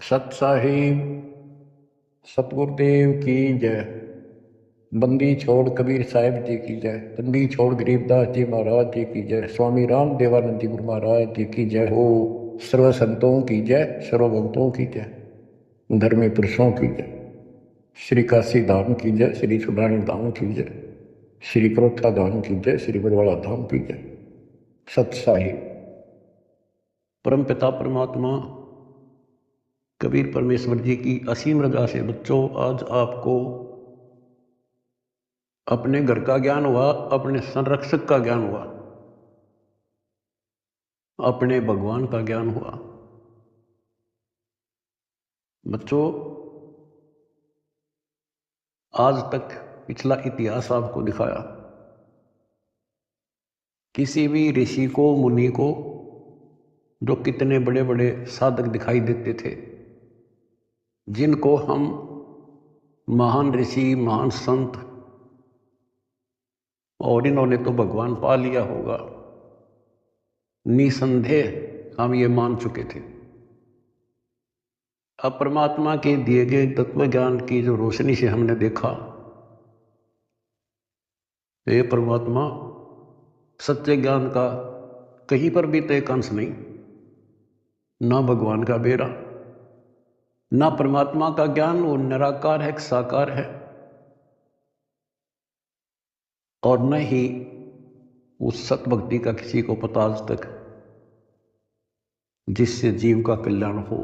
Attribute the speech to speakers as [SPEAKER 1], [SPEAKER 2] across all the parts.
[SPEAKER 1] सत साहिब सतगुरुदेव की जय। बंदी छोड़ कबीर साहिब जी की जय। बंदी छोड़ गरीबदास जी महाराज जी की जय। स्वामी राम देवानंद जी गुरु महाराज जी की जय हो। सर्व संतों की जय, सर्व भक्तों की जय, धर्मी पुरुषों की जय। श्री काशी धाम की जय, श्री सुब्राणी धाम की जय, श्री करोथा धाम की जय, श्री बरवाड़ा धाम की जय। सत साहिब परम पिता परमात्मा कबीर परमेश्वर जी की असीम रजा से बच्चों, आज आपको अपने घर का ज्ञान हुआ, अपने संरक्षक का ज्ञान हुआ, अपने भगवान का ज्ञान हुआ। बच्चों, आज तक पिछला इतिहास आपको दिखाया, किसी भी ऋषि को, मुनि को, जो कितने बड़े बड़े साधक दिखाई देते थे, जिनको हम महान ऋषि, महान संत, और इन्होंने तो भगवान पा लिया होगा, निसंदेह हम ये मान चुके थे। अब परमात्मा के दिए गए तत्व ज्ञान की जो रोशनी से हमने देखा, ये परमात्मा सच्चे ज्ञान का कहीं पर भी तो एक अंश नहीं, ना भगवान का बेरा, ना परमात्मा का ज्ञान वो निराकार है, साकार है, और न ही उस सतभक्ति का किसी को पता आज तक, जिससे जीव का कल्याण हो।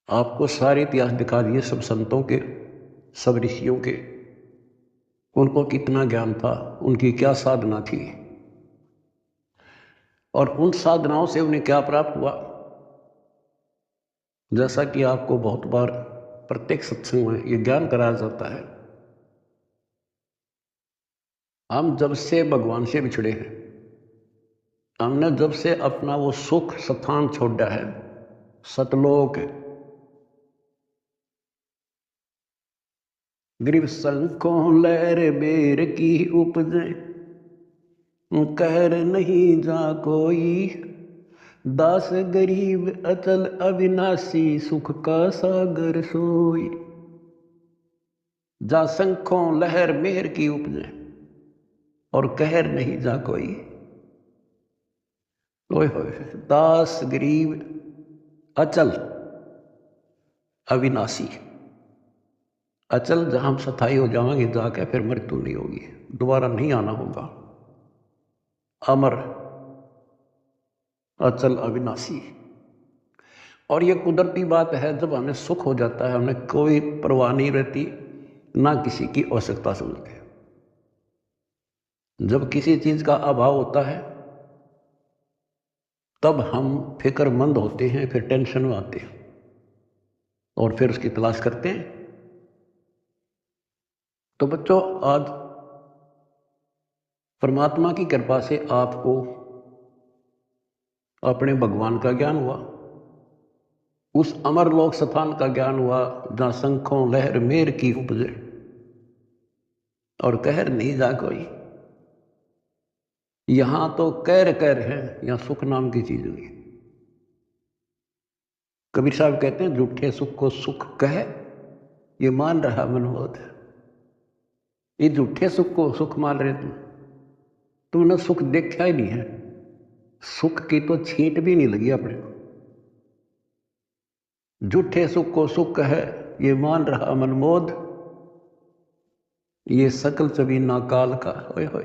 [SPEAKER 1] आपको सारे इतिहास दिखा दिए, सब संतों के, सब ऋषियों के, उनको कितना ज्ञान था, उनकी क्या साधना थी, और उन साधनाओं से उन्हें क्या प्राप्त हुआ। जैसा कि आपको बहुत बार प्रत्येक सत्संग में ये ज्ञान कराया जाता है, हम जब से भगवान से बिछड़े हैं, हमने जब से अपना वो सुख स्थान छोड़ा है, सतलोक, ग्रीव संकों लहर बेर की उपजे, कहर नहीं जा कोई, दास गरीब अचल अविनाशी, सुख का सागर सोई। जा संखों लहर मेहर की उपजे, और कहर नहीं जा कोई। ओए होए, दास गरीब अचल अविनाशी। अचल जहां हम स्थायी हो जाएंगे, जाके फिर मृत्यु नहीं होगी, दोबारा नहीं आना होगा। अमर, अचल, अविनाशी। और ये कुदरती बात है, जब हमें सुख हो जाता है, हमें कोई परवाह नहीं रहती, ना किसी की आवश्यकता समझते। जब किसी चीज का अभाव होता है, तब हम फिक्रमंद होते हैं, फिर टेंशन में आते हैं, और फिर उसकी तलाश करते हैं। तो बच्चों, आज परमात्मा की कृपा से आपको अपने भगवान का ज्ञान हुआ, उस अमर लोक स्थान का ज्ञान हुआ, जहां शंखों लहर मेर की उपजे, और कहर नहीं जा कोई। यहां तो कहर कहर है, यहां सुख नाम की चीज नहीं। कबीर साहब कहते हैं, झूठे सुख को सुख कहे, ये मान रहा मनोबोध है। ये झूठे सुख को सुख मान रहे तुमने सुख देखा ही नहीं है, सुख की तो छींट भी नहीं लगी अपने को। झूठे सुख को सुख है, ये मान रहा मनमोद, ये सकल चबी ना काल का। होए होए,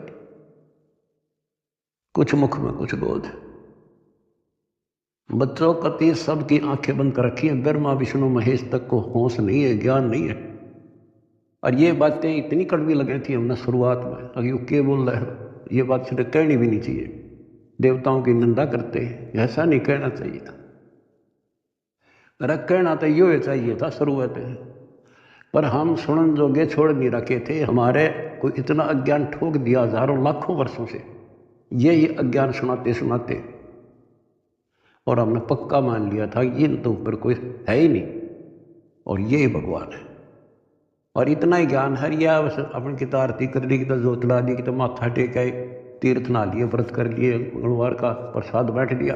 [SPEAKER 1] कुछ मुख में कुछ बोध। बच्चों, कति सबकी आंखें बंद कर रखी है, ब्रह्मा विष्णु महेश तक को होश नहीं है, ज्ञान नहीं है। और ये बातें इतनी कड़वी लगी थी हमने शुरुआत में, अभी क्या बोल रहे हो, ये बात सीधे कहनी भी नहीं चाहिए, देवताओं की निंदा करते हैं, ऐसा नहीं कहना चाहिए था। कहना तो ये चाहिए था शुरुआत में, पर हम सुनन जोगे छोड़ नहीं रखे थे। हमारे को इतना अज्ञान ठोक दिया हजारों लाखों वर्षों से, यही अज्ञान सुनाते सुनाते, और हमने पक्का मान लिया था इन तो ऊपर कोई है ही नहीं, और यही भगवान है। और इतना ही ज्ञान है, या बस अपन की तो आरती कर ली, कि तो जोत ला दी, कि तो माथा टेका, तीर्थ ना लिए, व्रत कर लिए, मंगलवार का प्रसाद बैठ दिया,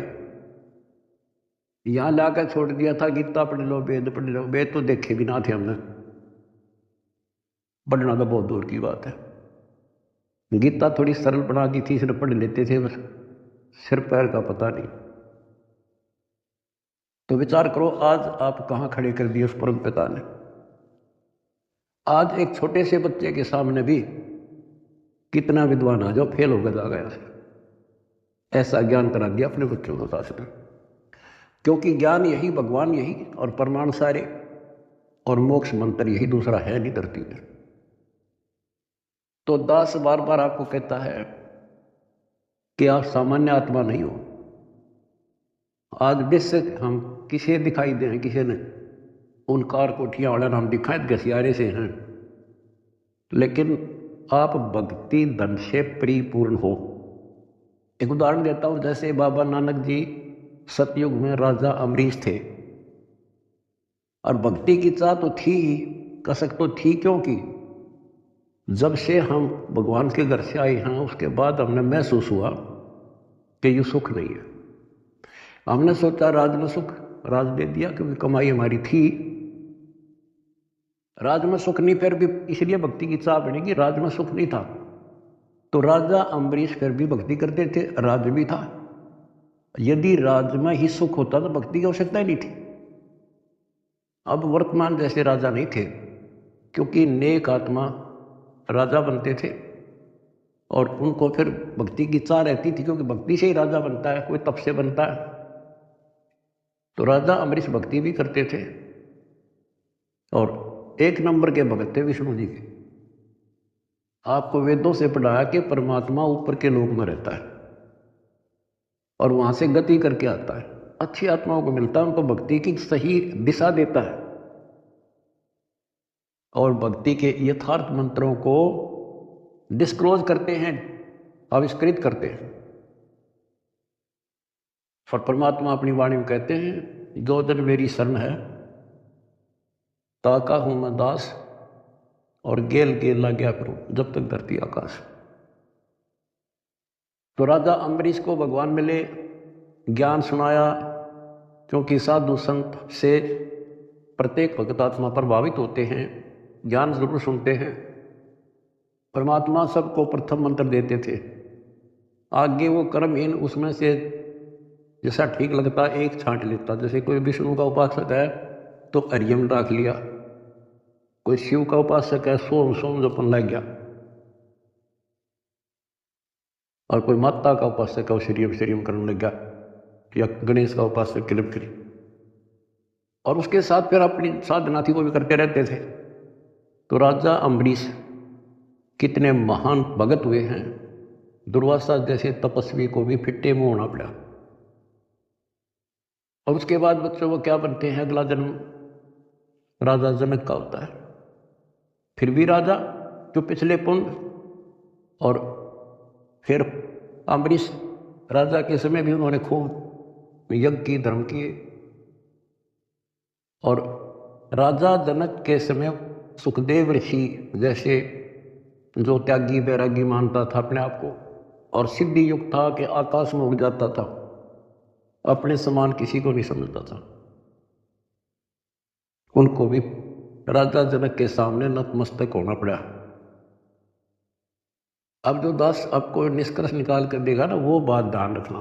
[SPEAKER 1] यहाँ लाकर छोड़ दिया था गीता पढ़ लो, वेद पढ़ लो। वेद तो देखे भी ना थे हमने, पढ़ना तो बहुत दूर की बात है। गीता थोड़ी सरल बना दी थी, सिर्फ पढ़ लेते थे, बस सिर पैर का पता नहीं। तो विचार करो आज आप कहाँ खड़े कर दिए उस परम पिता ने। आज एक छोटे से बच्चे के सामने भी कितना विद्वान आ जाओ फेल होकर जा गया, ऐसा ज्ञान करा दिया अपने बच्चों को शास्त्र। क्योंकि ज्ञान यही, भगवान यही, और परमाणु सारे, और मोक्ष मंत्र यही, दूसरा है नहीं धरती में। तो दास बार बार आपको कहता है कि आप सामान्य आत्मा नहीं हो। आज विश्व हम किसे दिखाई दें, किसे ने उन कार कोठियां वाला नाम दिखाए गसियारे से हैं, लेकिन आप भक्ति धन से परिपूर्ण हो। एक उदाहरण देता हूं, जैसे बाबा नानक जी सतयुग में राजा अमरीश थे, और भक्ति की चाह तो थी ही, कसक तो थी, क्योंकि जब से हम भगवान के घर से आए हैं उसके बाद हमने महसूस हुआ कि ये सुख नहीं है। हमने सोचा राज में सुख, राज दे दिया क्योंकि कमाई हमारी थी। राज में सुख नहीं, फिर भी इसलिए भक्ति की चाह बनेगी, राज में सुख नहीं था। तो राजा अम्बरीश फिर भी भक्ति करते थे, राज भी था। यदि राज में ही सुख होता तो भक्ति की आवश्यकता ही नहीं थी। अब वर्तमान जैसे राजा नहीं थे, क्योंकि नेक आत्मा राजा बनते थे, और उनको फिर भक्ति की चाह रहती थी, क्योंकि भक्ति से ही राजा बनता है, कोई तप से बनता है। तो राजा अम्बरीश भक्ति भी करते थे, और एक नंबर के भगत थे विष्णु जी के। आपको वेदों से पढ़ाया कि परमात्मा ऊपर के लोक में रहता है और वहां से गति करके आता है, अच्छी आत्माओं को मिलता है, उनको भक्ति की सही दिशा देता है, और भक्ति के यथार्थ मंत्रों को डिस्क्लोज करते हैं, आविष्कृत करते हैं। और परमात्मा अपनी वाणी में कहते हैं, जो जन मेरी शरण है ताका हूं मैं दास, और गेल गेल ला गया करूं जब तक धरती आकाश। तो राजा अम्बरीश को भगवान मिले, ज्ञान सुनाया, क्योंकि साधु संत से प्रत्येक भक्त आत्मा प्रभावित होते हैं, ज्ञान जरूर सुनते हैं। परमात्मा सबको प्रथम मंत्र देते थे, आगे वो कर्महीन उसमें से जैसा ठीक लगता एक छांट लेता। जैसे कोई विष्णु का उपासक है तो हरियम राख लिया, कोई शिव का उपासक है सोम सोम जपन लग गया, और कोई माता का उपासक है वो श्रीयम श्रीयम करने लग गया, या गणेश का उपासक किलिप करी, और उसके साथ फिर अपनी साधना थी वो भी करते रहते थे। तो राजा अम्बरीश कितने महान भगत हुए हैं, दुर्वासा जैसे तपस्वी को भी फिट्टे मुंह होना पड़ा। और उसके बाद बच्चों वो क्या बनते हैं, अगला जन्म राजा जनक का होता है, फिर भी राजा जो पिछले पुण्य, और फिर अम्बरीश राजा के समय भी उन्होंने खूब यज्ञ की, धर्म किए, और राजा जनक के समय सुखदेव ऋषि जैसे जो त्यागी बैरागी मानता था अपने आप को, और सिद्धि युक्त था कि आकाश में उड़ जाता था, अपने समान किसी को नहीं समझता था, उनको भी राजा जनक के सामने नतमस्तक होना पड़ा। अब जो दास आपको निष्कर्ष निकाल कर देगा ना, वो बात ध्यान रखना।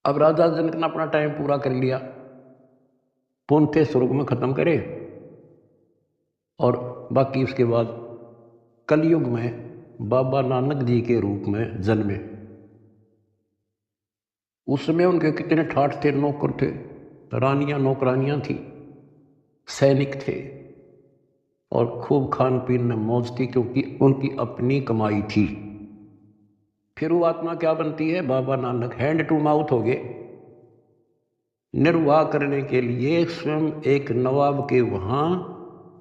[SPEAKER 1] अब राजा जनक ने अपना टाइम पूरा कर लिया, पुण्य थे स्वर्ग में खत्म करे, और बाकी उसके बाद कलयुग में बाबा नानक जी के रूप में जन्मे। उसमें उनके कितने ठाठ थे, नौकर थे, रानियां नौकरानियां थी, सैनिक थे, और खूब खान पीन में मौज थी, क्योंकि उनकी अपनी कमाई थी। फिर वो आत्मा क्या बनती है, Baba Nanak hand to mouth हो गए, निर्वाह करने के लिए स्वयं एक नवाब के वहां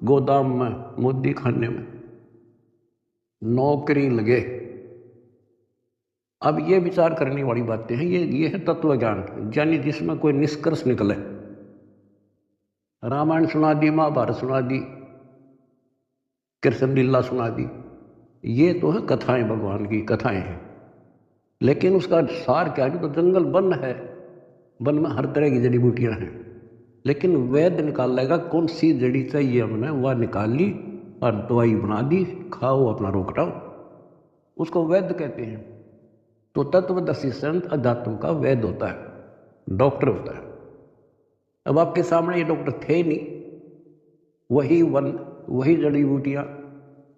[SPEAKER 1] गोदाम में, मोदी खाने में नौकरी लगे। अब ये विचार करने वाली बातें हैं, ये है तत्व ज्ञान, यानी जिसमें कोई निष्कर्ष निकले। रामायण सुना दी, महाभारत सुना दी, कृष्ण लीला सुना दी, ये तो है कथाएं, भगवान की कथाएं हैं, लेकिन उसका सार क्या है, तो जंगल वन है, वन में हर तरह की जड़ी बूटियाँ हैं, लेकिन वैद्य निकाल लेगा कौन सी जड़ी चाहिए हमने, वह निकाल ली और दवाई बना दी, खाओ अपना रोग हटाओ, उसको वैद्य कहते हैं। तो तत्वदर्शी संत अध्यात्म का वैद्य होता है, डॉक्टर होता है। अब आपके सामने ये डॉक्टर थे नहीं, वही वन, वही जड़ी बूटियाँ,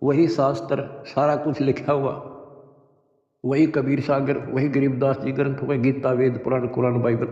[SPEAKER 1] वही शास्त्र, सारा कुछ लिखा हुआ, वही कबीर सागर, वही गरीबदास जी ग्रंथ, वही गीता, वेद, पुराण, कुरान, बाइबल।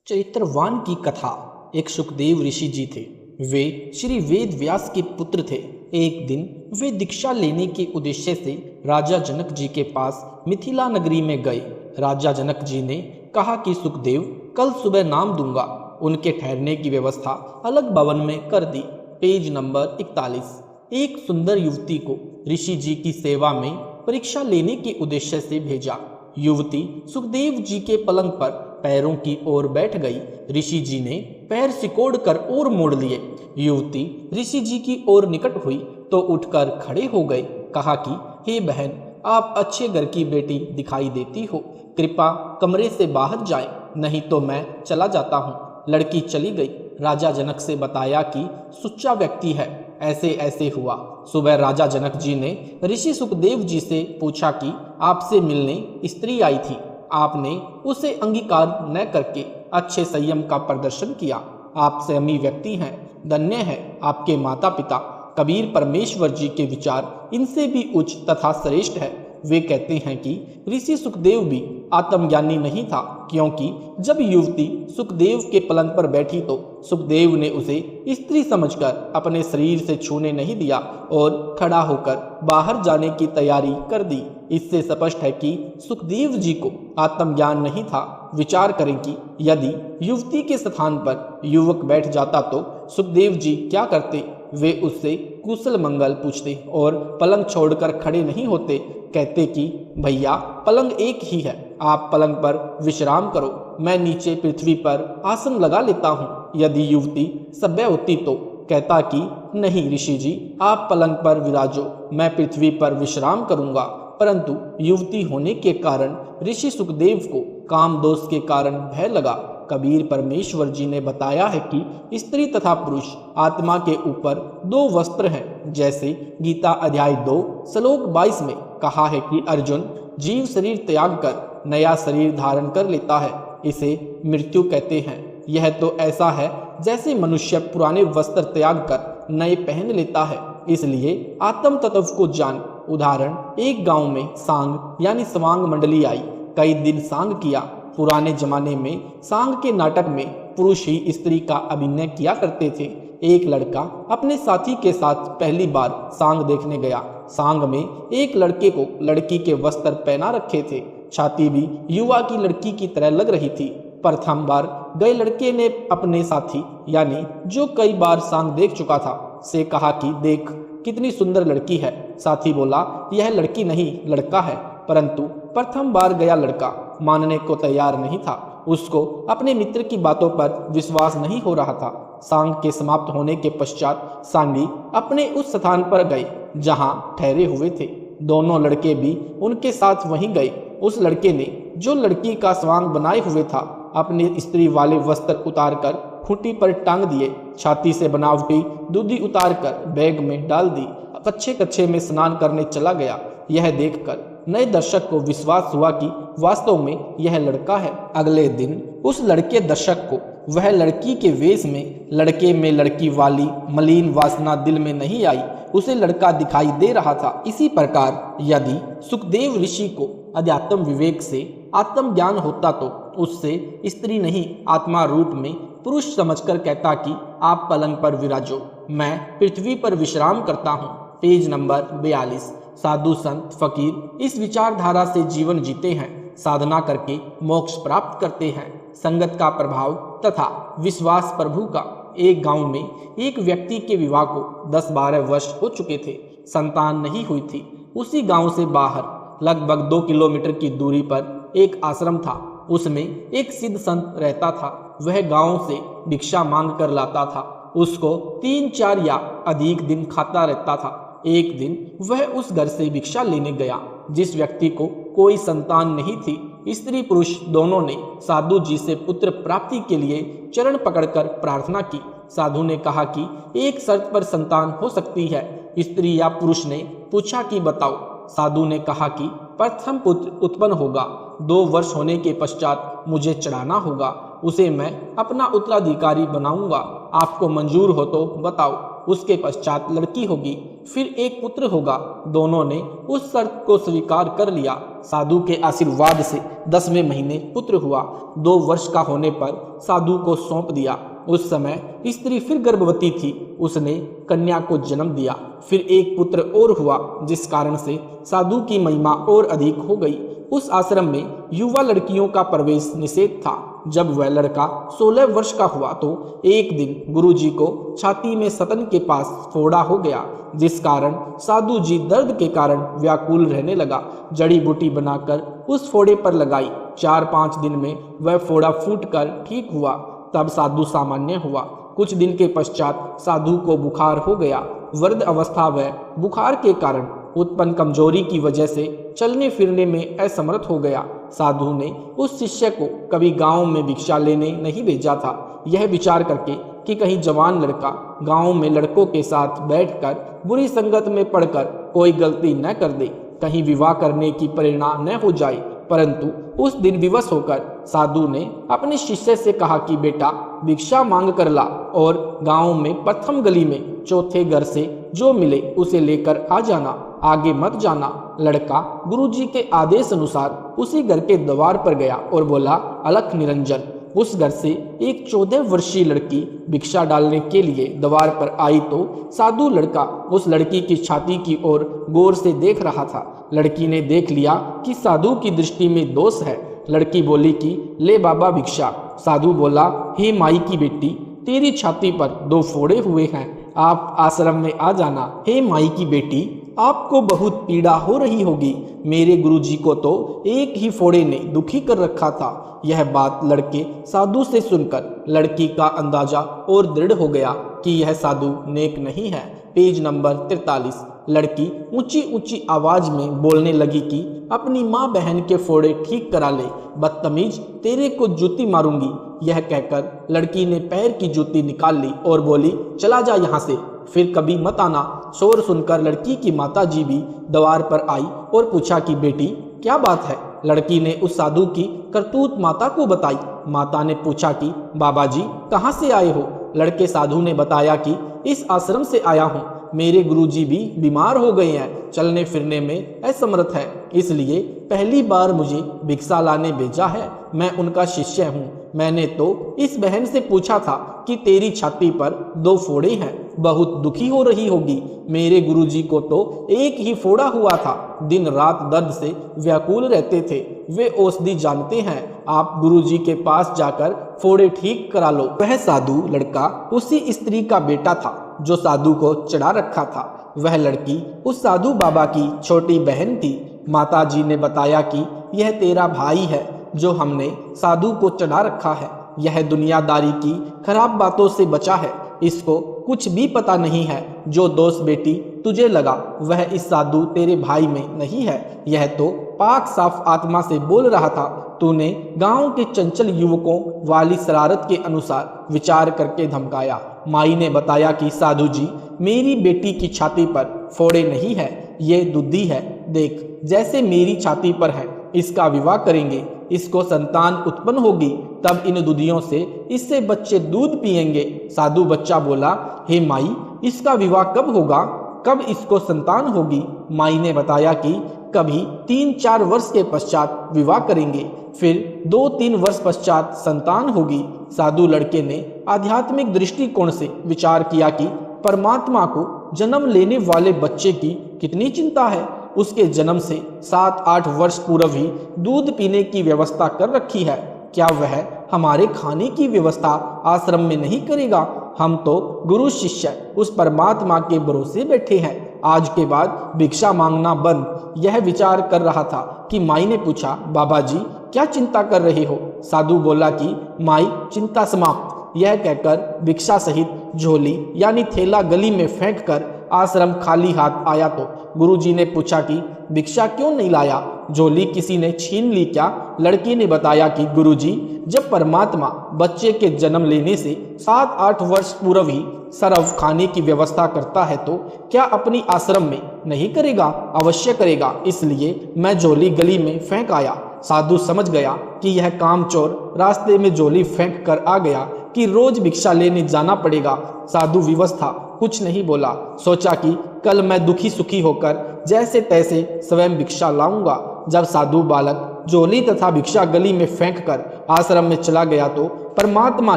[SPEAKER 2] चरित्रवान की कथा। एक सुखदेव ऋषि जी थे। वे श्री वेद व्यास के पुत्र थे। एक दिन वे दीक्षा लेने के उद्देश्य से राजा जनक जी के पास मिथिला नगरी में गए। राजा जनक जी ने कहा कि सुखदेव, कल सुबह नाम दूंगा। उनके ठहरने की व्यवस्था अलग भवन में कर दी। Page number 41। एक सुंदर युवती को ऋषि जी की सेवा में परीक्षा लेने के उद्देश्य से भेजा। युवती सुखदेव जी के पलंग पर पैरों की ओर बैठ गई। ऋषि जी ने पैर सिकोड़ कर और मोड़ लिए। युवती ऋषि जी की ओर निकट हुई तो उठकर खड़े हो गए। कहा कि हे बहन, आप अच्छे घर की बेटी दिखाई देती हो, कृपा कमरे से बाहर जाएं, नहीं तो मैं चला जाता हूँ। लड़की चली गई। राजा जनक से बताया कि सुच्चा व्यक्ति है, ऐसे ऐसे हुआ। सुबह राजा जनक जी ने ऋषि सुखदेव जी से पूछा कि आपसे मिलने स्त्री आई थी, आपने उसे अंगीकार न करके अच्छे संयम का प्रदर्शन किया। आप संयमी व्यक्ति हैं, धन्य है आपके माता पिता। कबीर परमेश्वर जी के विचार इनसे भी उच्च तथा श्रेष्ठ है। वे कहते हैं कि ऋषि सुखदेव भी आत्मज्ञानी नहीं था, क्योंकि जब युवती सुखदेव के पलंग पर बैठी तो सुखदेव ने उसे स्त्री समझकर अपने शरीर से छूने नहीं दिया और खड़ा होकर बाहर जाने की तैयारी कर दी। इससे स्पष्ट है कि सुखदेव जी को आत्मज्ञान नहीं था। विचार करें कि यदि युवती के स्थान पर युवक बैठ जाता तो सुखदेव जी क्या करते। वे उससे कुशल मंगल पूछते और पलंग छोड़कर खड़े नहीं होते। कहते कि भैया, पलंग एक ही है, आप पलंग पर विश्राम करो, मैं नीचे पृथ्वी पर आसन लगा लेता हूँ। यदि युवती सभ्य होती तो कहता कि नहीं ऋषि जी, आप पलंग पर विराजो, मैं पृथ्वी पर विश्राम करूंगा। परंतु युवती होने के कारण ऋषि सुखदेव को काम दोष के कारण भय लगा। कबीर परमेश्वर जी ने बताया है कि स्त्री तथा पुरुष आत्मा के ऊपर दो वस्त्र हैं। जैसे गीता अध्याय 2 श्लोक 22 में कहा है कि अर्जुन, जीव शरीर त्याग कर नया शरीर धारण कर लेता है, इसे मृत्यु कहते हैं। यह तो ऐसा है जैसे मनुष्य पुराने वस्त्र त्याग कर नए पहन लेता है। इसलिए आत्म तत्व को जान। उदाहरण, एक गांव में सांग यानी स्वांग मंडली आई। कई दिन सांग किया। पुराने जमाने में सांग के नाटक में पुरुष ही स्त्री का अभिनय किया करते थे। एक लड़का अपने साथी के साथ पहली बार सांग देखने गया। सांग में एक लड़के को लड़की के वस्त्र पहना रखे थे। छाती भी युवा की लड़की की तरह लग रही थी। प्रथम बार गए लड़के ने अपने साथी यानी जो कई बार सांग देख चुका था से कहा कि देख कितनी सुंदर लड़की है। साथी बोला, यह लड़की नहीं लड़का है। परंतु प्रथम बार गया लड़का मानने को तैयार नहीं था। उसको अपने मित्र की बातों पर विश्वास नहीं हो रहा था। सांग के समाप्त होने के पश्चात सांगी अपने उस स्थान पर गए जहां ठहरे हुए थे। दोनों लड़के भी उनके साथ वहीं गए। उस लड़के ने जो लड़की का स्वांग बनाए हुए था अपने स्त्री वाले वस्त्र उतार कर खूंटी पर टांग दिए। छाती से बनावटी दूधी उतार कर बैग में डाल दी। कच्चे कच्चे में स्नान करने चला गया। यह देखकर नए दर्शक को विश्वास हुआ कि वास्तव में यह लड़का है। अगले दिन उस लड़के दर्शक को वह लड़की के वेश में लड़के में लड़की वाली मलिन वासना दिल में नहीं आई। उसे लड़का दिखाई दे रहा था। इसी प्रकार यदि सुखदेव ऋषि को अध्यात्म विवेक से आत्मज्ञान होता तो उससे स्त्री नहीं आत्मा रूप में पुरुष समझकर कहता कि आप पलंग पर विराजो, मैं पृथ्वी पर विश्राम करता हूँ। Page number 42। साधु संत फकीर इस विचारधारा से जीवन जीते हैं, साधना करके मोक्ष प्राप्त करते हैं। संगत का प्रभाव तथा विश्वास प्रभु का। एक गांव में एक व्यक्ति के विवाह को 10-12 वर्ष हो चुके थे, संतान नहीं हुई थी। उसी गांव से बाहर लगभग 2 किलोमीटर की दूरी पर एक आश्रम था। उसमें एक सिद्ध संत रहता था। वह गांव से भिक्षा मांग कर लाता था। उसको 3-4 या अधिक दिन खाता रहता था। एक दिन वह उस घर से भिक्षा लेने गया जिस व्यक्ति को कोई संतान नहीं थी। स्त्री पुरुष दोनों ने साधु जी से पुत्र प्राप्ति के लिए चरण पकड़कर प्रार्थना की। साधु ने कहा कि एक शर्त पर संतान हो सकती है। स्त्री या पुरुष ने पूछा कि बताओ। साधु ने कहा कि प्रथम पुत्र उत्पन्न होगा, 2 वर्ष होने के पश्चात मुझे चढ़ाना होगा, उसे मैं अपना उत्तराधिकारी बनाऊंगा। आपको मंजूर हो तो बताओ। उसके पश्चात लड़की होगी, फिर एक पुत्र होगा। दोनों ने उस शर्त को स्वीकार कर लिया। साधु के आशीर्वाद से 10वें महीने पुत्र हुआ। 2 वर्ष का होने पर साधु को सौंप दिया। उस समय स्त्री फिर गर्भवती थी। उसने कन्या को जन्म दिया। फिर एक पुत्र और हुआ, जिस कारण से साधु की महिमा और अधिक हो गई। उस आश्रम में युवा लड़कियों का प्रवेश निषेध था। जब वह लड़का 16 वर्ष का हुआ तो एक दिन गुरुजी को छाती में सतन के पास फोड़ा हो गया, जिस कारण साधु जी दर्द के कारण व्याकुल रहने लगा। जड़ी बूटी बनाकर उस फोड़े पर लगाई। 4-5 दिन में वह फोड़ा फूटकर ठीक हुआ। तब साधु सामान्य हुआ। कुछ दिन के पश्चात साधु को बुखार हो गया। वृद्ध अवस्था व बुखार के कारण उत्पन्न कमजोरी की वजह से चलने फिरने में असमर्थ हो गया। साधु ने उस शिष्य को कभी गांव में भिक्षा लेने नहीं भेजा था, यह विचार करके कि कहीं जवान लड़का गांव में लड़कों के साथ बैठकर बुरी संगत में पड़कर कोई गलती न कर दे, कहीं विवाह करने की प्रेरणा न हो जाए। परंतु उस दिन विवश होकर साधु ने अपने शिष्य से कहा कि बेटा भिक्षा मांग कर ला और गांव में प्रथम गली में चौथे घर से जो मिले उसे लेकर आ जाना, आगे मत जाना। लड़का गुरुजी के आदेश अनुसार उसी घर के द्वार पर गया और बोला, अलख निरंजन। उस घर से एक 14 वर्षीय लड़की भिक्षा डालने के लिए द्वार पर आई तो साधु लड़का उस लड़की की छाती की ओर गौर से देख रहा था। लड़की ने देख लिया कि साधु की दृष्टि में दोष है। लड़की बोली कि ले बाबा भिक्षा। साधु बोला, हे माई की बेटी, तेरी छाती पर 2 फोड़े हुए हैं, आप आश्रम में आ जाना। हे माई की बेटी, आपको बहुत पीड़ा हो रही होगी, मेरे गुरुजी को तो एक ही फोड़े ने दुखी कर रखा था। यह बात लड़के साधु से सुनकर लड़की का अंदाजा और दृढ़ हो गया कि यह साधु नेक नहीं है। Page number 43। लड़की ऊंची ऊंची आवाज में बोलने लगी कि अपनी माँ बहन के फोड़े ठीक करा ले, बदतमीज, तेरे को जूती मारूंगी। यह कहकर लड़की ने पैर की जूती निकाल ली और बोली, चला जा यहाँ से, फिर कभी मत आना। शोर सुनकर लड़की की माता जी भी द्वार पर आई और पूछा कि बेटी क्या बात है। लड़की ने उस साधु की करतूत माता को बताई। माता ने पूछा कि बाबा जी कहाँ से आए हो। लड़के साधु ने बताया कि इस आश्रम से आया हूँ, मेरे गुरुजी भी बीमार हो गए हैं, चलने फिरने में असमर्थ है, इसलिए पहली बार मुझे भिक्षा लाने भेजा है। मैं उनका शिष्य हूँ। मैंने तो इस बहन से पूछा था कि तेरी छाती पर 2 फोड़े हैं, बहुत दुखी हो रही होगी। मेरे गुरुजी को तो एक ही फोड़ा हुआ था, दिन रात दर्द से व्याकुल रहते थे। वे औषधि जानते हैं, आप गुरुजी के पास जाकर फोड़े ठीक करा लो। वह साधु लड़का उसी स्त्री का बेटा था जो साधु को चढ़ा रखा था। वह लड़की उस साधु बाबा की छोटी बहन थी। माता जी ने बताया कि यह तेरा भाई है जो हमने साधु को चढ़ा रखा है। यह दुनियादारी की खराब बातों से बचा है, इसको कुछ भी पता नहीं है। जो दोस्त बेटी तुझे लगा वह इस साधु तेरे भाई में नहीं है। यह तो पाक साफ आत्मा से बोल रहा था। तूने गांव के चंचल युवकों वाली शरारत के अनुसार विचार करके धमकाया। माई ने बताया कि साधु जी, मेरी बेटी की छाती पर फोड़े नहीं है, ये दुद्धि है। देख, जैसे मेरी छाती पर है, इसका विवाह करेंगे, इसको संतान उत्पन्न होगी, तब इन दुधियों से इससे बच्चे दूध पिएंगे। साधु बच्चा बोला, हे माई, इसका विवाह कब होगा, कब इसको संतान होगी। माई ने बताया कि कभी 3-4 वर्ष के पश्चात विवाह करेंगे, फिर 2-3 वर्ष पश्चात संतान होगी। साधु लड़के ने आध्यात्मिक दृष्टिकोण से विचार किया कि परमात्मा को जन्म लेने वाले बच्चे की कितनी चिंता है। उसके जन्म से 7-8 वर्ष पूर्व ही दूध पीने की व्यवस्था कर रखी है। क्या वह हमारे खाने की व्यवस्था आश्रम में नहीं करेगा। हम तो गुरु शिष्य उस परमात्मा के भरोसे बैठे हैं। आज के बाद भिक्षा मांगना बंद। यह विचार कर रहा था कि माई ने पूछा, बाबा जी क्या चिंता कर रहे हो। साधु बोला कि माई, चिंता समाप्त। यह कहकर भिक्षा सहित झोली यानी थैला गली में फेंककर आश्रम खाली हाथ आया तो गुरुजी ने पूछा कि भिक्षा क्यों नहीं लाया? झोली किसी ने छीन ली क्या? लड़की ने बताया कि गुरुजी, जब परमात्मा बच्चे के जन्म लेने से 7-8 वर्ष पूर्व ही सरव खाने की व्यवस्था करता है तो क्या अपनी आश्रम में नहीं करेगा? अवश्य करेगा। इसलिए मैं झोली गली में फेंक आया। साधु समझ गया कि यह कामचोर रास्ते में झोली फेंक कर आ गया कि रोज भिक्षा लेने जाना पड़ेगा। साधु विवश था, कुछ नहीं बोला। सोचा कि कल मैं दुखी सुखी होकर जैसे तैसे स्वयं भिक्षा लाऊंगा। जब साधु बालक झोली तथा भिक्षा गली में फेंक कर आश्रम में चला गया तो परमात्मा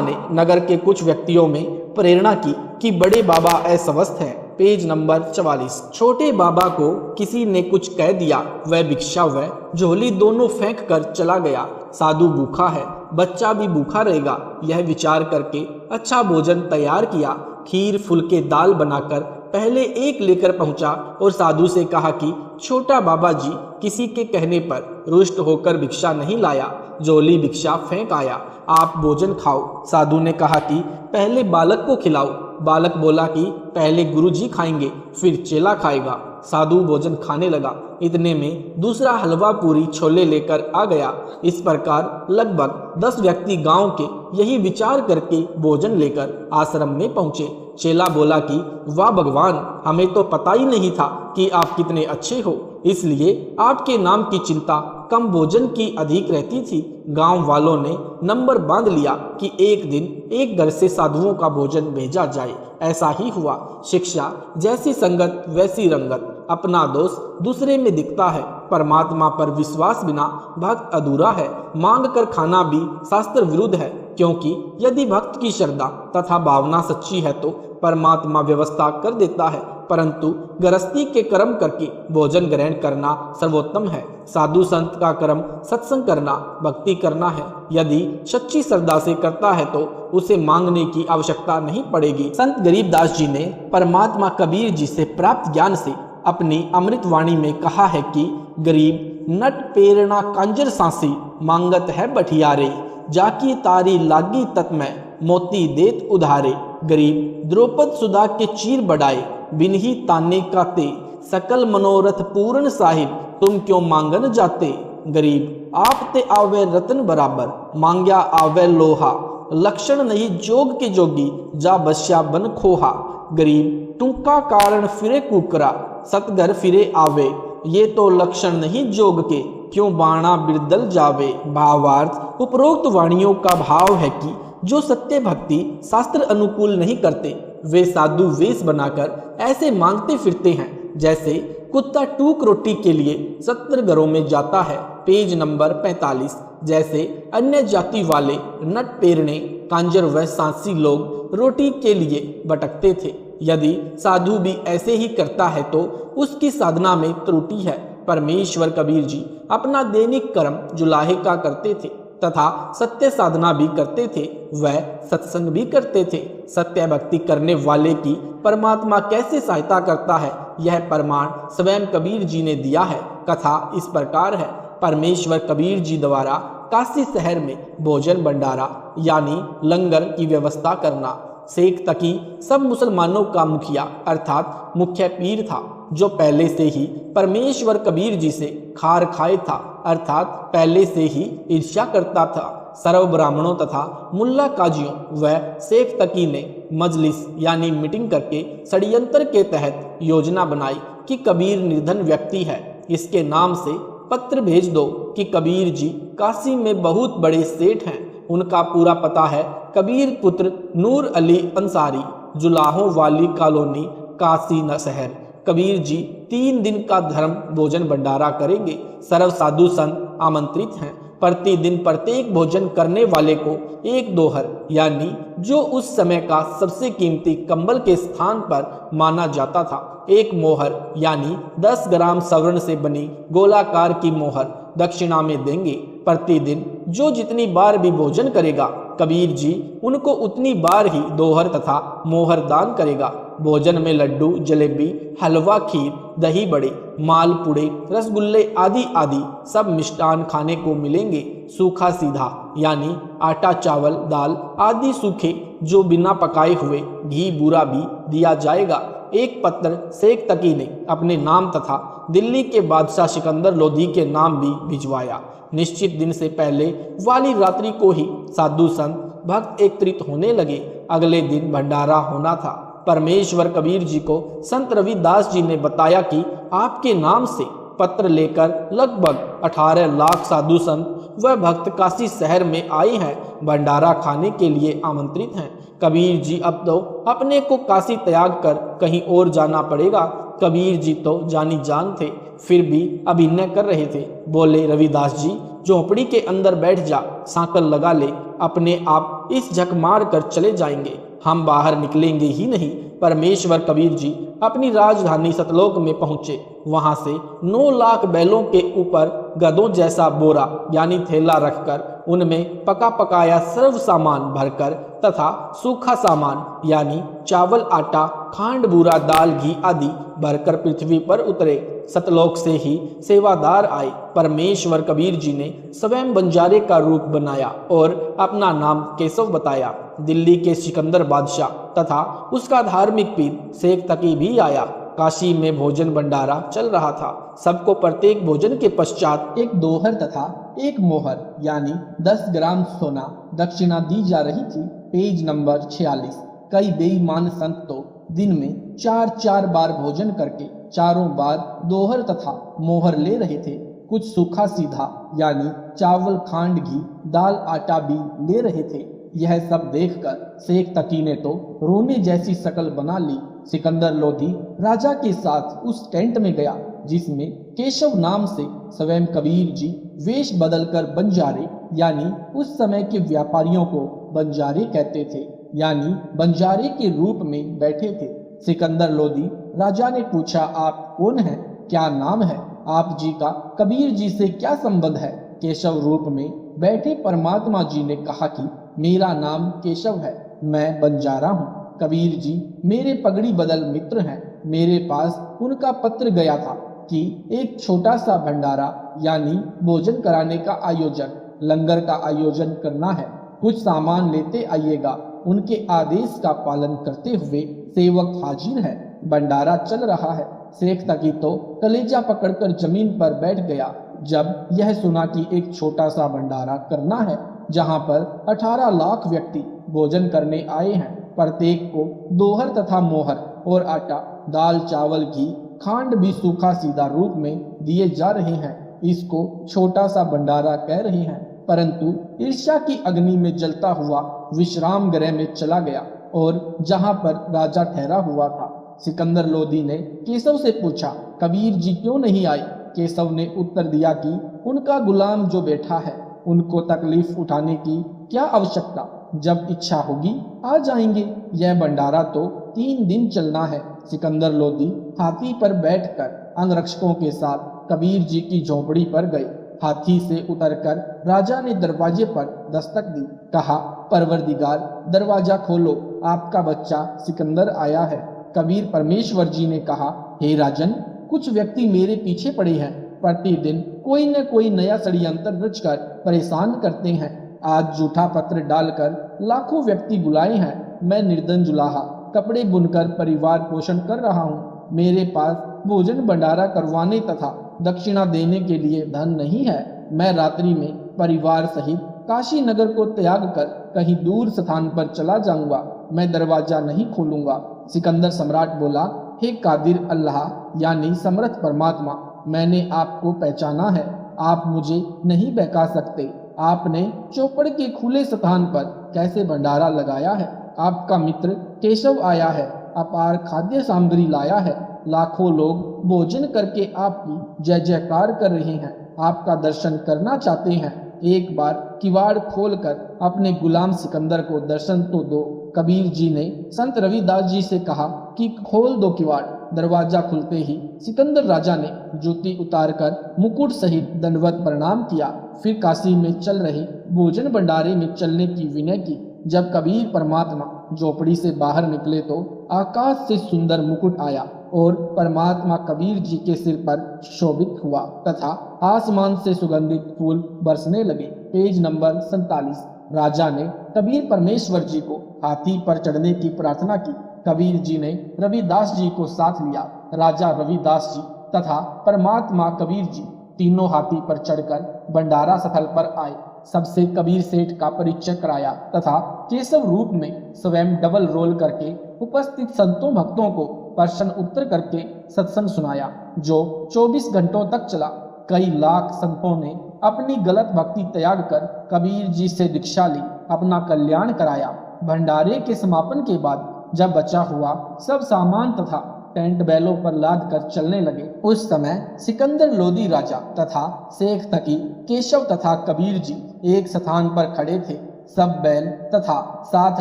[SPEAKER 2] ने नगर के कुछ व्यक्तियों में प्रेरणा की कि बड़े बाबा अस्वस्थ हैं। Page number 44। छोटे बाबा को किसी ने कुछ कह दिया, वह भिक्षा व झोली दोनों फेंक कर चला गया। साधु भूखा है, बच्चा भी भूखा रहेगा, यह विचार करके अच्छा भोजन तैयार किया। खीर फुलके दाल बनाकर पहले एक लेकर पहुंचा और साधु से कहा कि छोटा बाबा जी किसी के कहने पर रुष्ट होकर भिक्षा नहीं लाया, झोली भिक्षा फेंक आया, आप भोजन खाओ। साधु ने कहा कि पहले बालक को खिलाओ। बालक बोला कि पहले गुरुजी खाएंगे, फिर चेला खाएगा। साधु भोजन खाने लगा। इतने में दूसरा हलवा पूरी छोले लेकर आ गया। इस प्रकार लगभग 10 व्यक्ति गांव के यही विचार करके भोजन लेकर आश्रम में पहुंचे। चेला बोला कि वाह भगवान, हमें तो पता ही नहीं था कि आप कितने अच्छे हो, इसलिए आपके नाम की चिंता कम भोजन की अधिक रहती थी। गांव वालों ने नंबर बांध लिया कि एक दिन एक घर से साधुओं का भोजन भेजा जाए। ऐसा ही हुआ। शिक्षा जैसी संगत वैसी रंगत। अपना दोष दूसरे में दिखता है। परमात्मा पर विश्वास बिना भक्त अधूरा है। मांग कर खाना भी शास्त्र विरुद्ध है, क्योंकि यदि भक्त की श्रद्धा तथा भावना सच्ची है तो परमात्मा व्यवस्था कर देता है, परंतु गृहस्थी के कर्म करके भोजन ग्रहण करना सर्वोत्तम है। साधु संत का कर्म सत्संग करना, भक्ति करना है। यदि सच्ची श्रद्धा से करता है तो उसे मांगने की आवश्यकता नहीं पड़ेगी। संत गरीबदास जी ने परमात्मा कबीर जी से प्राप्त ज्ञान से अपनी अमृत वाणी में कहा है कि गरीब नट पेरना कांजर सांसी, मांगत है बठियारे, जाकी तारी लागी तत्मय, मोती देत उधारे। गरीब द्रौपद सुधा के चीर बढ़ाए, बिन ही ताने का ते, सकल मनोरथ पूर्ण साहिब, तुम क्यों मांगन जाते। गरीब आप ते आवे रतन बराबर, मांग्या आवे लोहा, लक्षण नहीं जोग के जोगी, जा बस्या बन खोहा। गरीब टूका कारण फिरे कुकरा, सतगर फिरे आवे, ये तो लक्षण नहीं जोग के, क्यों बाणा बिरदल जावे। भावार्थ उपरोक्त वाणियों का भाव है कि जो सत्य भक्ति शास्त्र अनुकूल नहीं करते, वे साधु वेश बनाकर ऐसे मांगते फिरते हैं जैसे कुत्ता टूक रोटी के लिए 70 घरों में जाता है। Page number 45। जैसे अन्य जाति वाले नट पेरने कांजर व सांसी लोग रोटी के लिए भटकते थे। यदि साधु भी ऐसे ही करता है तो उसकी साधना में त्रुटि है। परमेश्वर कबीर जी अपना दैनिक कर्म जुलाहे का करते थे तथा सत्य साधना भी करते थे, वह सत्संग भी करते थे। सत्य भक्ति करने वाले की परमात्मा कैसे सहायता करता है, यह प्रमाण स्वयं कबीर जी ने दिया है। कथा इस प्रकार है। परमेश्वर कबीर जी द्वारा काशी शहर में भोजन भंडारा यानी लंगर की व्यवस्था करना। शेख तकी सब मुसलमानों का मुखिया अर्थात मुख्य पीर था, जो पहले से ही परमेश्वर कबीर जी से खार खाए था, अर्थात पहले से ही ईर्ष्या करता था। सर्व ब्राह्मणों तथा मुल्ला काजियों व शेख तकी ने मजलिस यानी मीटिंग करके षड्यंत्र के तहत योजना बनाई कि कबीर निर्धन व्यक्ति है, इसके नाम से पत्र भेज दो कि कबीर जी काशी में बहुत बड़े सेठ हैं। उनका पूरा पता है कबीर पुत्र नूर अली अंसारी, जुलाहों वाली कॉलोनी, काशी न शहर। कबीर जी 3 दिन का धर्म भोजन भंडारा करेंगे। सर्व साधु संत आमंत्रित हैं। प्रतिदिन प्रत्येक भोजन करने वाले को 1 दोहर यानी जो उस समय का सबसे कीमती कंबल के स्थान पर माना जाता था, 1 मोहर यानी 10 ग्राम स्वर्ण से बनी गोलाकार की मोहर दक्षिणा में देंगे। प्रतिदिन जो जितनी बार भी भोजन करेगा, कबीर जी उनको उतनी बार ही दोहर तथा मोहर दान करेगा। भोजन में लड्डू, जलेबी, हलवा, खीर, दही बड़े, मालपुड़े, रसगुल्ले आदि आदि सब मिष्टान खाने को मिलेंगे। सूखा सीधा यानी आटा, चावल, दाल आदि सूखे जो बिना पकाए हुए, घी बूरा भी दिया जाएगा। एक पत्र शेख तकी ने अपने नाम तथा दिल्ली के बादशाह सिकंदर लोधी के नाम भी भिजवाया। निश्चित दिन से पहले वाली रात्रि को ही साधु संत भक्त एकत्रित होने लगे। अगले दिन भंडारा होना था। परमेश्वर कबीर जी को संत रविदास जी ने बताया कि आपके नाम से पत्र लेकर लगभग 18 लाख साधु संत व भक्त काशी शहर में आए हैं, भंडारा खाने के लिए आमंत्रित हैं। कबीर जी अब तो अपने को काशी त्याग कर कहीं और जाना पड़ेगा। कबीर जी तो जानी जान थे, फिर भी अभिनय कर रहे थे। बोले, रविदास जी झोपड़ी के अंदर बैठ जा, सांकल लगा ले, अपने आप इस झक मार कर चले जाएंगे, हम बाहर निकलेंगे ही नहीं। परमेश्वर कबीर जी अपनी राजधानी सतलोक में पहुंचे। वहां से 9 लाख बैलों के ऊपर गधों जैसा बोरा यानी थैला रखकर उनमें पका पकाया सर्व सामान भरकर तथा सूखा सामान यानी चावल, आटा, खांड, बूरा, दाल, घी आदि भरकर पृथ्वी पर उतरे। सतलोक से ही सेवादार आए। परमेश्वर कबीर जी ने स्वयं बंजारे का रूप बनाया और अपना नाम केशव बताया। दिल्ली के सिकंदर बादशाह तथा उसका धार्मिक पीर शेख तकी भी आया। काशी में भोजन भंडारा चल रहा था। सबको प्रत्येक भोजन के पश्चात एक दोहर तथा एक मोहर यानी 10 ग्राम सोना दक्षिणा दी जा रही थी। Page number 46। कई बेईमान संत तो दिन में 4-4 बार भोजन करके चारों बार दोहर तथा मोहर ले रहे थे। कुछ सूखा सीधा यानी चावल, खांड, घी, दाल, आटा भी ले रहे थे। यह सब देखकर शेख तकी ने तो रोने जैसी शकल बना ली। सिकंदर लोधी राजा के साथ उस टेंट में गया जिसमें केशव नाम से स्वयं कबीर जी वेश बदलकर बंजारे यानी उस समय के व्यापारियों को बंजारे कहते थे यानी बंजारे के रूप में बैठे थे। सिकंदर लोधी राजा ने पूछा, आप कौन हैं? क्या नाम है? आप जी का कबीर जी से क्या संबंध है? केशव रूप में बैठे परमात्मा जी ने कहा कि मेरा नाम केशव है, मैं बंजारा हूँ। कबीर जी मेरे पगड़ी बदल मित्र हैं। मेरे पास उनका पत्र गया था कि एक छोटा सा भंडारा यानी भोजन कराने का आयोजन, लंगर का आयोजन करना है। कुछ सामान लेते आइएगा। उनके आदेश का पालन करते हुए सेवक हाजिर है। भंडारा चल रहा है। शेख तकी तो कलेजा पकड़कर जमीन पर बैठ गया जब यह सुना कि एक छोटा सा भंडारा करना है जहां पर 18 लाख व्यक्ति भोजन करने आए हैं। प्रत्येक को दोहर तथा मोहर और आटा, दाल, चावल, घी, खांड भी सूखा सीधा रूप में दिए जा रहे हैं। इसको छोटा सा भंडारा कह रहे हैं, परंतु ईर्ष्या की अग्नि में जलता हुआ विश्राम गृह में चला गया और जहां पर राजा ठहरा हुआ था। सिकंदर लोधी ने केशव से पूछा, कबीर जी क्यों नहीं आए? केशव ने उत्तर दिया कि उनका गुलाम जो बैठा है उनको तकलीफ उठाने की क्या आवश्यकता, जब इच्छा होगी आ जाएंगे। यह भंडारा तो 3 दिन चलना है। सिकंदर लोधी हाथी पर बैठकर अंगरक्षकों के साथ कबीर जी की झोपड़ी पर गए। हाथी से उतरकर राजा ने दरवाजे पर दस्तक दी। कहा, परवरदिगार दरवाजा खोलो, आपका बच्चा सिकंदर आया है। कबीर परमेश्वर जी ने कहा, हे राजन, कुछ व्यक्ति मेरे पीछे पड़े हैं। प्रतिदिन कोई न कोई नया षड्यंत्र रचकर परेशान करते हैं। आज झूठा पत्र डालकर लाखों व्यक्ति बुलाए हैं। मैं निर्धन जुलाहा कपड़े बुनकर परिवार पोषण कर रहा हूँ। मेरे पास भोजन भंडारा करवाने तथा दक्षिणा देने के लिए धन नहीं है। मैं रात्रि में परिवार सहित काशी नगर को त्याग कर कहीं दूर स्थान पर चला जाऊंगा। मैं दरवाजा नहीं खोलूंगा। सिकंदर सम्राट बोला, हे कादिर अल्लाह यानी समर्थ परमात्मा, मैंने आपको पहचाना है। आप मुझे नहीं बहका सकते। आपने चौपड़ के खुले स्थान पर कैसे भंडारा लगाया है? आपका मित्र केशव आया है, अपार खाद्य सामग्री लाया है। लाखों लोग भोजन करके आपकी जय जयकार कर रहे हैं, आपका दर्शन करना चाहते हैं। एक बार किवाड़ खोलकर अपने गुलाम सिकंदर को दर्शन तो दो। कबीर जी ने संत रविदास जी से कहा कि खोल दो किवाड़। दरवाजा खुलते ही सिकंदर राजा ने जूती उतारकर मुकुट सहित दंडवत प्रणाम किया। फिर काशी में चल रहे भोजन भंडारे में चलने की विनय की। जब कबीर परमात्मा झोपड़ी से बाहर निकले तो आकाश से सुंदर मुकुट आया और परमात्मा कबीर जी के सिर पर शोभित हुआ तथा आसमान से सुगंधित फूल बरसने लगे। Page number 47। राजा ने कबीर परमेश्वर जी को हाथी पर चढ़ने की प्रार्थना की। कबीर जी ने रविदास जी को साथ लिया। राजा रविदास जी तथा परमात्मा कबीर जी तीनों हाथी पर चढ़कर भंडारा स्थल पर आए। सबसे कबीर सेठ का परिचय कराया तथा केशव रूप में स्वयं डबल रोल करके उपस्थित संतों भक्तों को प्रश्न उत्तर करके सत्संग सुनाया, जो 24 घंटों तक चला। कई लाख संतों ने अपनी गलत भक्ति त्याग कर कबीर जी से दीक्षा ली, अपना कल्याण कराया। भंडारे के समापन के बाद जब बचा हुआ सब सामान तथा टेंट बैलों पर लाद कर चलने लगे, उस समय सिकंदर लोदी राजा तथा शेख तकी केशव तथा कबीर जी एक स्थान पर खड़े थे। सब बैल तथा साथ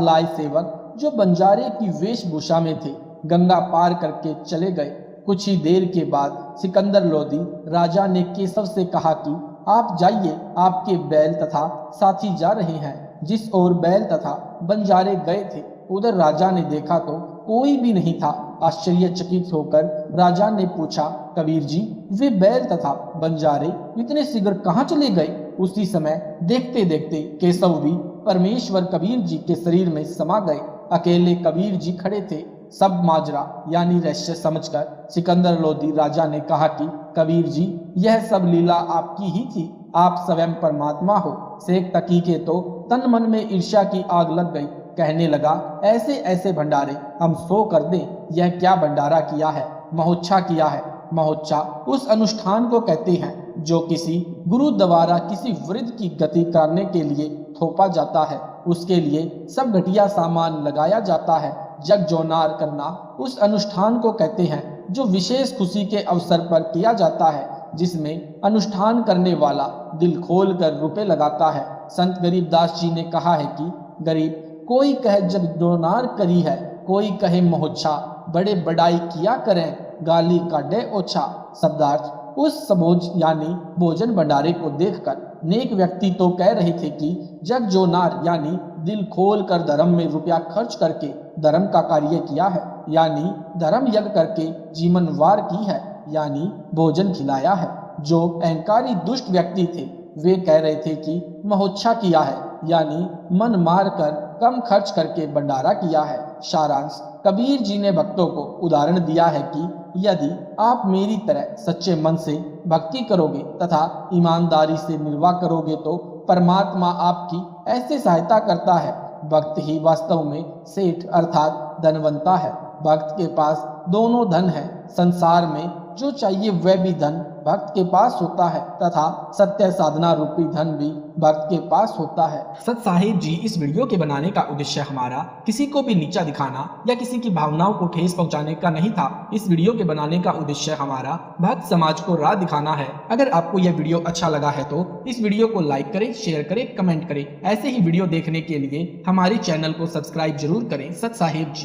[SPEAKER 2] लाए सेवक जो बंजारे की वेशभूषा में थे गंगा पार करके चले गए। कुछ ही देर के बाद सिकंदर लोदी राजा ने केशव से कहा कि आप जाइए, आपके बैल तथा साथी जा रहे हैं। जिस ओर बैल तथा बंजारे गए थे उधर राजा ने देखा तो कोई भी नहीं था। आश्चर्यचकित होकर राजा ने पूछा, कबीर जी, वे बैल तथा बंजारे इतने शीघ्र कहाँ चले गए? उसी समय देखते देखते केशव भी परमेश्वर कबीर जी के शरीर में समा गए। अकेले कबीर जी खड़े थे। सब माजरा यानी रहस्य समझकर सिकंदर लोदी राजा ने कहा कि कबीर जी, यह सब लीला आपकी ही थी, आप स्वयं परमात्मा हो। शेख तकी के तो तन मन में ईर्ष्या की आग लग गई। कहने लगा, ऐसे ऐसे भंडारे हम 100 कर दें। यह क्या भंडारा किया है? महोत्सव किया है। महोत्सव उस अनुष्ठान को कहते हैं जो किसी गुरु द्वारा किसी वृद्ध की गति करने के लिए थोपा जाता है। उसके लिए सब घटिया सामान लगाया जाता है। जग जोनार करना उस अनुष्ठान को कहते हैं जो विशेष खुशी के अवसर पर किया जाता है, जिसमें अनुष्ठान करने वाला दिल खोल कर रुपए लगाता है। संत गरीबदास जी ने कहा है कि गरीब कोई कहे जग जोनार करी है, कोई कहे महोत्सव, बड़े बड़ाई किया करें, गाली काटे ओछा। शब्दार्थ, उस सबोज यानी भोजन भंडारे को देखकर नेक व्यक्ति तो कह रहे थे कि जग जोनार यानी दिल खोल कर धर्म में रुपया खर्च करके धर्म का कार्य किया है, यानी धर्म यज्ञ करके जीवन वार की है, यानी भोजन खिलाया है। जो अहंकारी दुष्ट व्यक्ति थे वे कह रहे थे कि महोत्सव किया है, यानी मन मार कर कम खर्च करके भंडारा किया है। सारांश, कबीर जी ने भक्तों को उदाहरण दिया है कि यदि आप मेरी तरह सच्चे मन से भक्ति करोगे तथा ईमानदारी से निर्वाह करोगे तो परमात्मा आपकी ऐसे सहायता करता है। भक्त ही वास्तव में सेठ अर्थात धनवंता है। भक्त के पास दोनों धन है। संसार में जो चाहिए वह भी धन भक्त के पास होता है तथा सत्य साधना रूपी धन भी भक्त के पास होता है।
[SPEAKER 3] सत साहिब जी, इस वीडियो के बनाने का उद्देश्य हमारा किसी को भी नीचा दिखाना या किसी की भावनाओं को ठेस पहुंचाने का नहीं था। इस वीडियो के बनाने का उद्देश्य हमारा भक्त समाज को राह दिखाना है। अगर आपको यह वीडियो अच्छा लगा है तो इस वीडियो को लाइक करें, शेयर करें, कमेंट करें। ऐसे ही वीडियो देखने के लिए हमारे चैनल को सब्सक्राइब जरूर करें। सत साहिब जी।